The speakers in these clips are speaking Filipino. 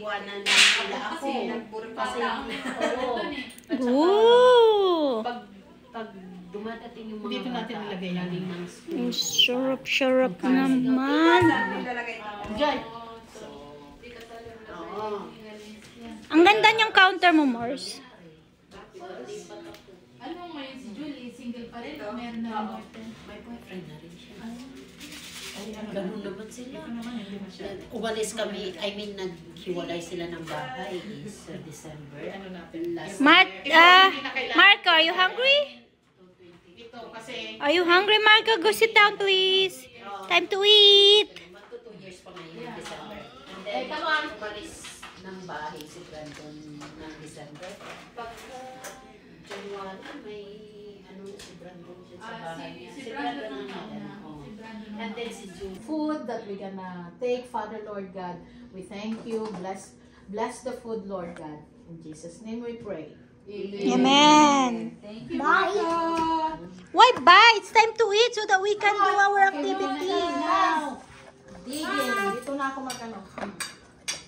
iwanan nila ako. Oo. Pag dumadating yung mga dito natin nilagay galing ng school. Ang syrup naman. Diyan. Ang ganda niyang counter mo, Mars. Ano ngayon si Julie? Single pa rin? Meron na boyfriend? May boyfriend na rin siya. Ganun naman sila. Umalis kami, I mean, naghiwalay sila ng bahay is December. Ano natin last. Marco, are you hungry? Ito kasi. Are you hungry, Marco? Go sit down, please. Time to eat. Magto 2 years pa ngayon, December. And then, umalis ng bahay si Brandon ng December. Pag January, may ano si Brandon siya sa bahay niya. Si Brandon na. And then si June. Food that we're gonna take, Father Lord God, we thank you. Bless the food, Lord God. In Jesus' name we pray. Amen. Thank you. Bye. Why bye? It's time to eat so that we can do our activity. Now, digging. Dito na ako magano.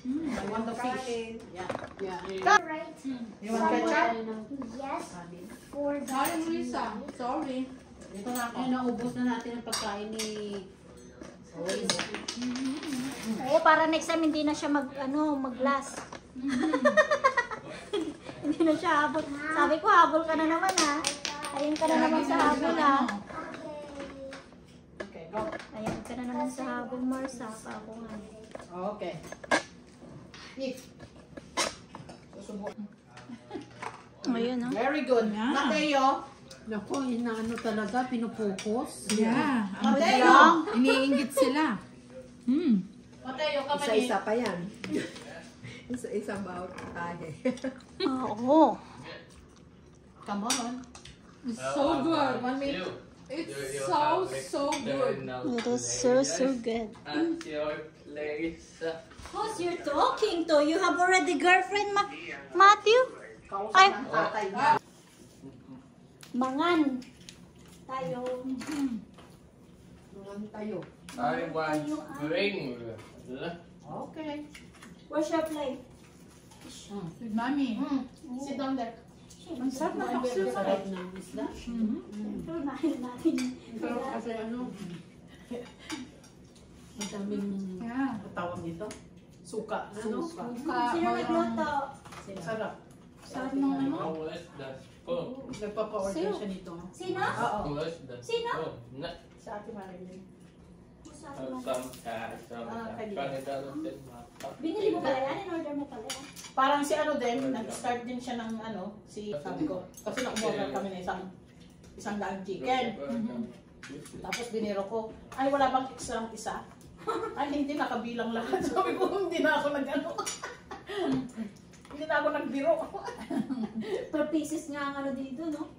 I want the fish. Yeah. Right. You want ketchup? Yes. For Sorry, Luisa. Sorry. Dito na ako. Ay, naubos na natin ang pagkain ni Oo, para next time hindi na siya mag-last. Hindi na siya habol. Sabi ko, habol ka na naman ha. Ayun ka na naman sa habol ha. Okay, go. Ayun ka na naman sa habol, Mars ha. Pa ako nga. Okay. Eat. Susubukan. Ayun ha. Very good. Mateo. Naku, inaano talaga, pinupokus. Yeah. Mateo. Iniinggit sila. Mateo, kapatid. Isa-isa pa yan. Isa-isa bawat tahe. Oo. Come on. It's so good. One minute. It's so good. It is so good. At your place. Who's you're talking to? You have already girlfriend, Matthew? Ay, Tatay. mangan. Tayo. Naman tayo. I want bring. Okay. Where's your plate? With mommy. Sit down there. Ang sarap na paksiw. Sarap ng isda. Ito, nahin natin. Pero kasi ano, madaming Yeah. tawag nito. Suka. Ano? Suka. Sino nagluto? Sarap. Sarap ng ano. How was that? Oh, Nagpapa-order siya nito. Sino? Oo. was that? Sino? Oh, not Sa Ate Marilyn. Binili mo pala yan? In-order mo pala yan? Parang si ano din, nag-start din siya ng ano, sabi ko, kasi na-order kami ng isang daang chicken. Tapos biniro ko, ay wala bang extra isa? Ay hindi, nakabilang lahat. Sabi ko, hindi na ako nag-ano. Hindi na ako nagbiro. Per pieces nga ang ano dito, no?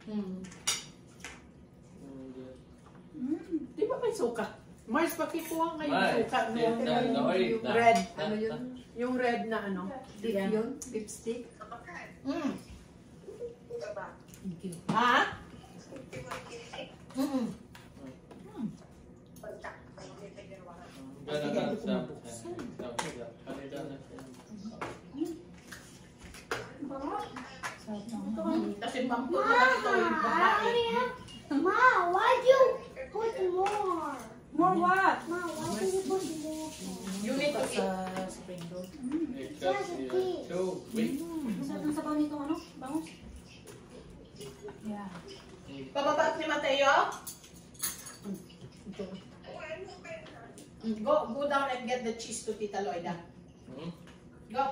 Di ba may suka? Mars, pakikuha nga yung Mars, suka. yung Red. Ano yun? Yung red na ano? Beef Yeah. yun? Beef stick? Ha? Kasi pampunan ito yung babae. Ma, why'd you put more? More what? Ma, why did you put more? You need to eat. Sa spring roll. Masarap ng sabaw nito, ano? Bangus? Yeah. Pababa ni Mateo. Go down and get the cheese to Tita Loida. Go.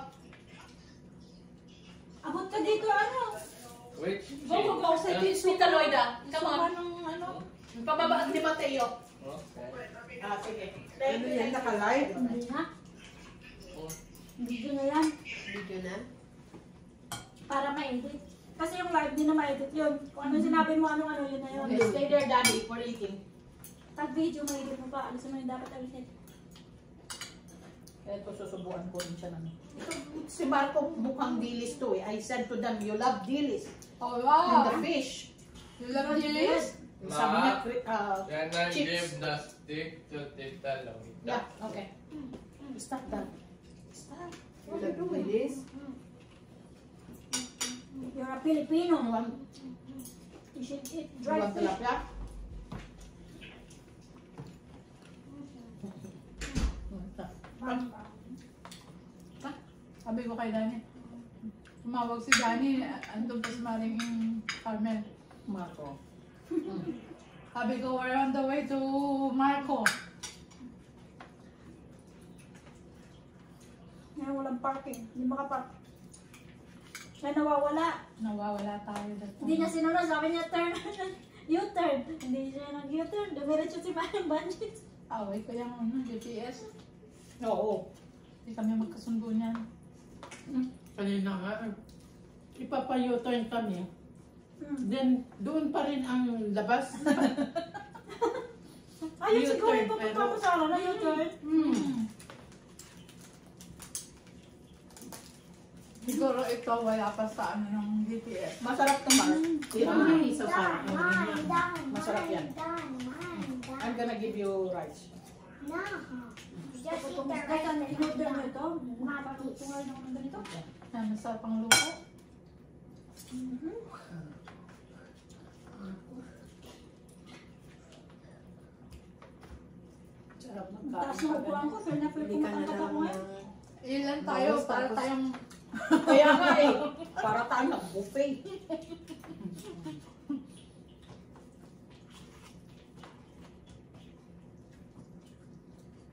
Abot ka dito, ano? Which? Go sa Tita Loida, come on. Anong, ano? Pababa ni Mateo. Okay. Sige. Ano yan? Naka-live? Hindi na. Video na yan. Video na? Para ma-edit. Kasi yung live din na ma-edit yun. Kung ano sinabi mo, ano yun na yun. Okay, stay there, Daddy, for eating. Pag video, ma-edit mo pa. Alisin mo yung dapat alisin. Ito, susubuan ko rin siya ng... Si Marco mukhang dilis to eh. I said to them, you love dilis. Oh, And wow. the fish. You love this? Sabi niya, Can I chips. give the stick to Tita Loida? Yeah, okay. Stop that. Stop. What are you doing? this? You're a Filipino. You want, You should eat you dry want fish. tilapia? Sabi ko kay Dani, tumawag si Dani, andun pa si Maring Carmel. Marco. Sabi ko, we're on the way to Marco. Ngayon walang parking. Hindi makapark. Kaya nawawala. Nawawala tayo dito. Hindi niya sinunod. Sabi niya turn. U-turn. Hindi siya nag-U-turn. Dumiretso si Manang Banjit. Away ko yung GPS. Oo. Hindi kami magkasundo niyan. Kanina nga, ipapa-U-turn kami. Then, doon pa rin ang labas. Ayun siguro U-turn, ipapunta pero- mo sa na U-turn. Siguro ito wala pa sa ano ng GPS. Masarap to, Mark. Ay, so far. Mine, done, Masarap yan. mine, done. I'm gonna give you rice. No. Just eat the Kaya rice and in-order I'm mo ito. done. Not this. Tungal naman ng ganito. Yan, masarap ang luto. Sarap ng Taas kain. na upuan ko. Pero na-feel ko Hindi ka na matangkad lang ako ngayon. Ilan tayo para tayong Kaya nga eh, para tayo buffet.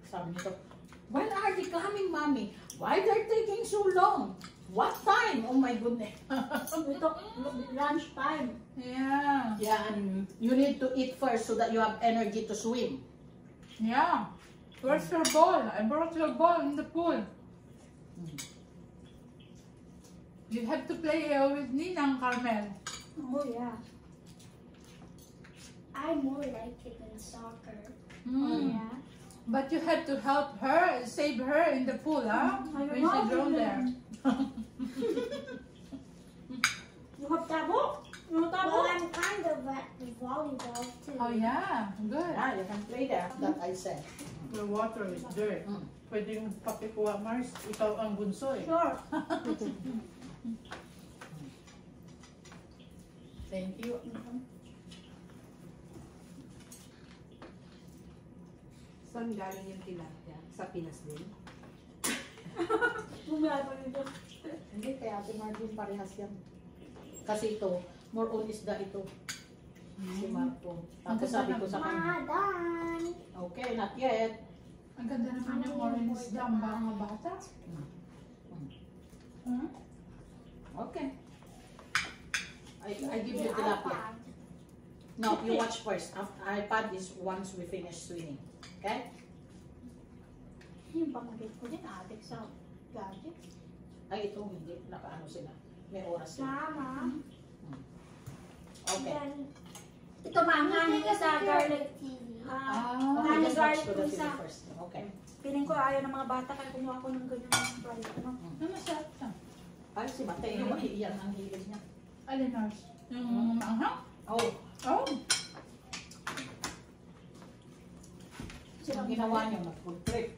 Sabi nito, when are they coming, mommy? Why they're taking so long? What time? Oh my goodness. Ito, lunch time. Yeah. Yeah, and you need to eat first so that you have energy to swim. Yeah. Where's your ball? I brought your ball in the pool. You have to play with Ninang Carmel. Oh yeah. I more like it than soccer. Oh yeah. But you have to help her, save her in the pool, huh? I don't When know. she drowned there. You have tabo? You have tabo? Well, I'm kind of at the volleyball too. Oh yeah, good. Yeah, you can play there. That I said. The water is dirt. Pwedeng pakikuha, Mars. Ikaw ang bunso eh. Sure. Thank you. Saan galing yung tilapia? Sa Pinas din? Bumiyay pa nito. Hindi, kaya Ate Marvin parehas yan. Kasi ito, more on isda ito. Si Marco. Tapos sabi ko sa kanya, Done. okay, not yet. Ang ganda naman yung orange jam ba mga bata? Okay. I give you tilapia. No, you watch first. iPad is once we finish swimming. Okay? Yung pamagit ko din, addict sa gadget. Ay, ito hindi. Nakaano sila. May oras sila. Mama. Okay. Then Ito maanghang ko sa garlic. TV. Okay, Honey just watch garlic to the po TV sa. first. Okay. Feeling ko ayaw ng mga bata kaya kumuha ko ng ganyan garlic. Ano? Masarap siya. Ay, si Mateo, iyan ang hilig niya. Alin, Nars? Yung maanghang? Oh, Oh. ang ginawa niya, mag-food trip.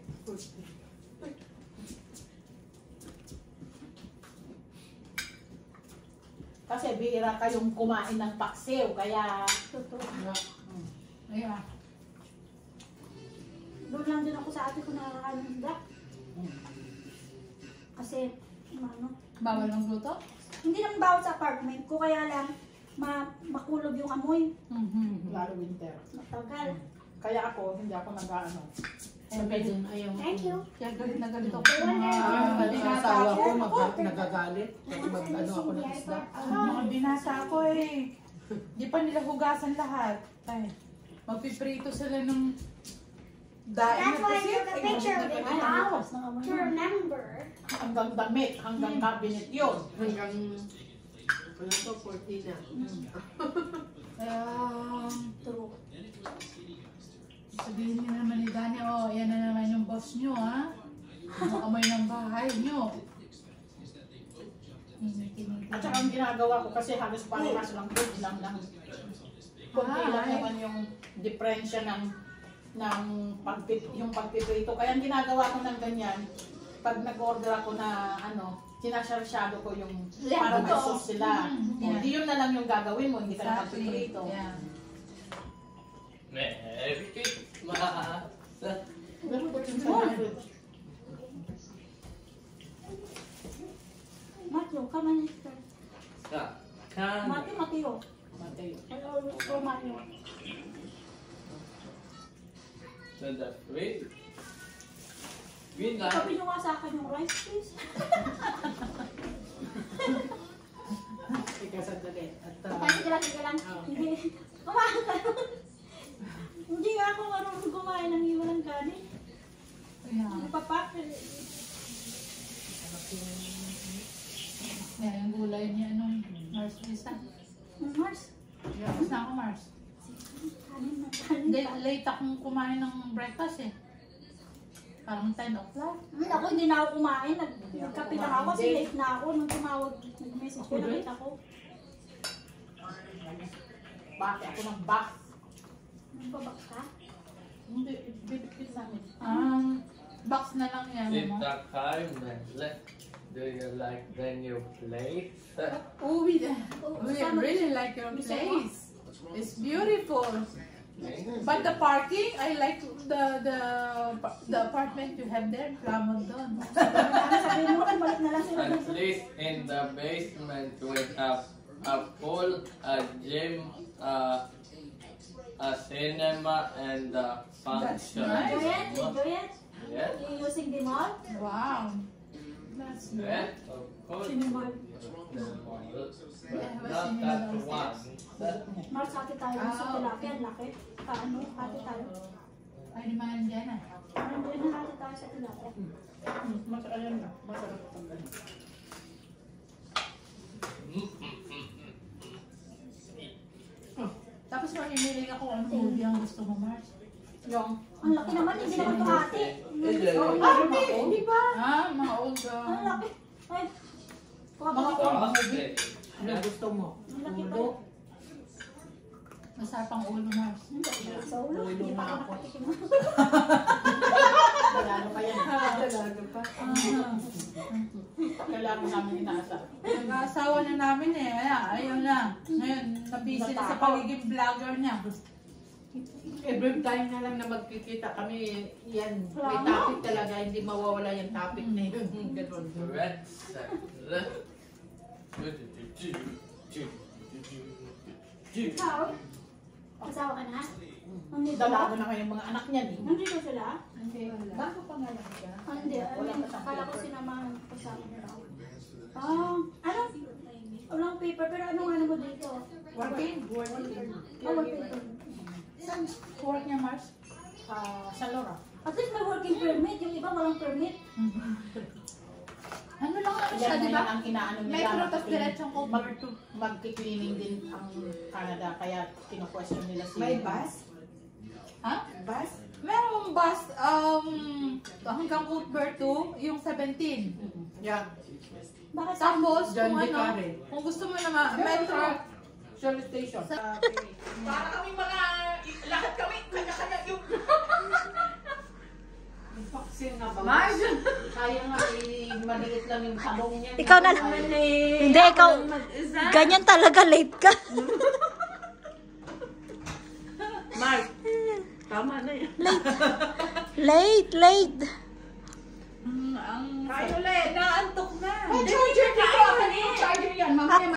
Kasi bihira kayong kumain ng paksiw, kaya... Totoo. Yeah. Doon lang din ako sa ate ko nakakain ng isda. Kasi, ano, Bawal ng luto? hindi naman bawal sa apartment ko, kaya lang makulog yung amoy. Lalo winter. Matagal. Kaya ako, hindi ako nag-ano. Sabi ayaw. Thank you. Kaya galit na galit ako sa mga Ang asawa ko, nagagalit. Mag-ano ako ng isda. mga binata ko eh. Di pa nila hugasan lahat. Ay, magpiprito sila ng daing That's na why I kasi. took a picture of it now to remember. Hanggang damit, hanggang cabinet yun. Hanggang, ano to, 14 na. Kaya, True. sabihin niyo naman ni Dani, oh, yan na naman yung boss niyo, ha? Ang amoy ng bahay niyo. At saka ang ginagawa ko kasi halos parehas lang doon, ilang lang. Kunti lang Ay. naman yung diferensya ng yung pagpiprito. Kaya ang ginagawa ko ng ganyan, pag nag-order ako na ano, sinasasyado ko yung Yeah, para may totoo. sauce sila. Yeah. Hindi yun na lang yung gagawin mo, hindi ka na Exactly. magpiprito. Yeah. Merry Christmas. Matthew, come on. Esther. Can Matthew. Mateo. I always go Matthew. to the fridge. Green light. Sabi nyo nga sa akin yung rice, please. Ika sandali. At Sige lang. Hindi. Kumain ka. Hindi nga ako marunong kumain ng iwalang kanin. Yeah. Ano pa pa? Yeah, yung gulay niya, ano, Mars Lisa. Mars, Yeah, tapos na ako, Mars. kanin na kanin. Hindi, late akong kumain ng breakfast eh. Parang 10 o'clock. Ako hindi na ako kumain. Nagkape lang ako kasi late na ako. Nung tumawag, nag-message ko, nakita ko. bakit ako ng box? Nagpabak ka? Hindi, bibigit namin. Box na lang yan, It's ano. the time that do you like the new place? Oh, we Sama- really like your place. It's beautiful. But the parking, I like the apartment you have there, Plamondon. Sabi mo, balik na lang sila. At least in the basement we have a pool, a gym, a cinema, and a That's function. nice. Enjoy it? Yes, You using the mall? Wow. That's nice. yes, of course. Cinema. But not that one. Mars, hati tayo sa tilapia. Ang laki. Paano? Hati tayo. Ay, di man dyan ah. Parang doon na hati tayo sa tilapia. Masarap na. Masarap na. Tapos mamimili ako kung anong movie ang gusto mo, Mars. Yung, Ang laki naman, hindi naman ito hati. hindi ba? Mga old, Ang laki. Ay, Mga kuha old movie. Ano gusto mo? Ang laki pa. Ulo? masarapang ulo, Mars. Sa ulo, hindi pa ako nakatikim. Kailangan pa yan. Talaga pa. Kailangan namin inaasa. Nag-asawa na namin eh. Ayaw na. Ngayon, nabisi na sa pagiging vlogger niya. Every time na lang na magkikita kami, yan, may topic talaga, hindi mawawala yung topic na yun. Ganun. Red side. Ikaw? Asawa ka na? Nandito Dalago ba? na kayong mga anak niyan eh. Nandito sila? Bago pa nga lang siya. Hindi, Wala pa siyang akala ko paper. sinamahan kasama nila. Ano? Walang paper, pero anong ano mo dito? Working? Paper. Saan work niya, Mars? Sa Laura. At least may working permit, yung iba walang permit. Ano lang ano siya, Yan di na ba? yan ang inaano nila. Metro, tapos diretsong cover to. Magki-cleaning din ang Canada, kaya kino-question nila si... May bus? Ha? Bus? Merong bus, hanggang Cuthbert 2, yung 17. Yeah, Bakit Tapos, John kung D. ano, Carre. kung gusto mo naman, Metro, Shell Station. Para kami mga... Lahat kami, kanya-kanya yung... Vaccine na ba? Mars! Kaya nga, maliit lang yung talong niya. Ikaw na lang. Hindi, ikaw. Ganyan talaga, late ka. Mark, tama na yan. Late. ang Kaya ulit, naantok na. charger dito! Charger yan, mamaya